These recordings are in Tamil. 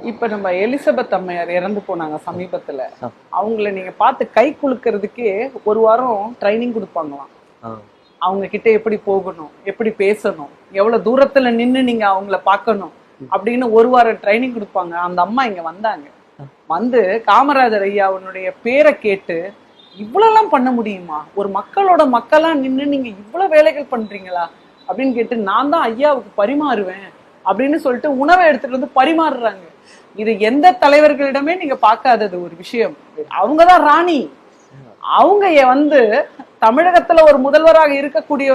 இப்ப நம்ம எலிசபெத் அம்மையார் இறந்து போனாங்க சமீபத்துல. அவங்கள நீங்க பார்த்து கை குலுக்கிறதுக்கே ஒரு வாரம் ட்ரைனிங் கொடுப்பாங்களாம். அவங்க கிட்ட எப்படி போகணும், எப்படி பேசணும், எவ்வளவு தூரத்துல நின்னு நீங்க அவங்கள பார்க்கணும் அப்படின்னு ஒரு வாரம் ட்ரைனிங் கொடுப்பாங்க. அந்த அம்மா இங்க வந்தாங்க. வந்து காமராஜர் ஐயாவுடைய பேரை கேட்டு இவ்வளவு பண்ண முடியுமா, ஒரு மக்களோட மக்களா நின்னு நீங்க இவ்வளவு வேலைகள் பண்றீங்களா அப்படின்னு கேட்டு, நான் தான் ஐயாவுக்கு பரிமாறுவேன் அப்படின்னு சொல்லிட்டு உணவை எடுத்துட்டு வந்து பரிமாறுறாங்க. இது எந்த தலைவர்களிடமே நீங்க பார்க்காதது ஒரு விஷயம். அவங்கதான் ராணி. அவங்க வந்து தமிழகத்துல ஒரு முதல்வராக இருக்கக்கூடிய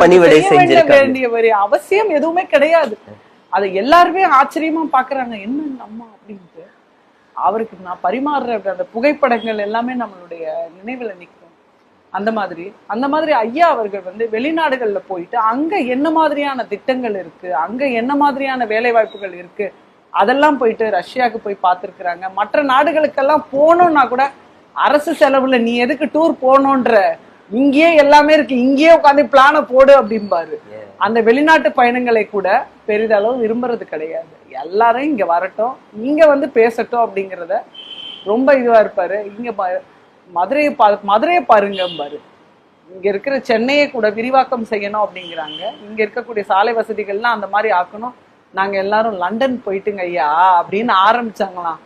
வேண்டிய அவசியம் எதுவுமே கிடையாது. அதை எல்லாருமே ஆச்சரியமா பாக்குறாங்க, என்ன அம்மா அப்படின்ட்டு. அவருக்கு நான் பரிமாறுற அந்த புகைப்படங்கள் எல்லாமே நம்மளுடைய நினைவுல நிற்கும். அந்த மாதிரி ஐயா அவர்கள் வந்து வெளிநாடுகள்ல போயிட்டு அங்க என்ன மாதிரியான திட்டங்கள் இருக்கு, அங்க என்ன மாதிரியான வேலை வாய்ப்புகள் இருக்கு, அதெல்லாம் போயிட்டு ரஷ்யாவுக்கு போய் பார்த்துருக்குறாங்க. மற்ற நாடுகளுக்கெல்லாம் போனோம்னா கூட அரசு செலவுல நீ எதுக்கு டூர் போனோன்ற, இங்கேயே எல்லாமே இருக்கு, இங்கேயே உட்காந்து பிளான போடு அப்படின்பாரு. அந்த வெளிநாட்டு பயணங்களை கூட பெரிதளவு விரும்புறது கிடையாது. எல்லாரும் இங்க வரட்டும், இங்க வந்து பேசட்டும் அப்படிங்கிறத ரொம்ப இதுவா இருப்பாரு. இங்க மதுரையை பாருங்க பாரு. இங்க இருக்கிற சென்னையை கூட விரிவாக்கம் செய்யணும் அப்படிங்கிறாங்க. இங்க இருக்கக்கூடிய சாலை வசதிகள்லாம் அந்த மாதிரி ஆக்கணும். நாங்க எல்லாரும் லண்டன் போயிட்டுங்க ஐயா அப்படின்னு ஆரம்பிச்சாங்களாம்.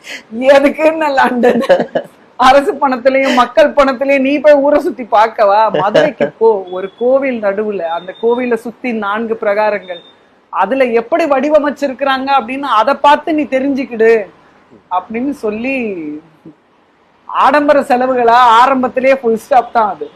எதுக்குன்னு லண்டன், அரசு பணத்திலையும் மக்கள் பணத்திலையும் நீ போய் ஊரை சுத்தி பார்க்கவா? மதுரைக்கு போ, ஒரு கோவில் நடுவுல, அந்த கோவில சுத்தி 4 பிரகாரங்கள், அதுல எப்படி வடிவமைச்சிருக்கிறாங்க அப்படின்னு அதை பார்த்து நீ தெரிஞ்சுக்கிடு அப்படின்னு சொல்லி, ஆடம்பர செலவுகளா ஆரம்பத்திலேயே ஃபுல் ஸ்டாப் தான் அது.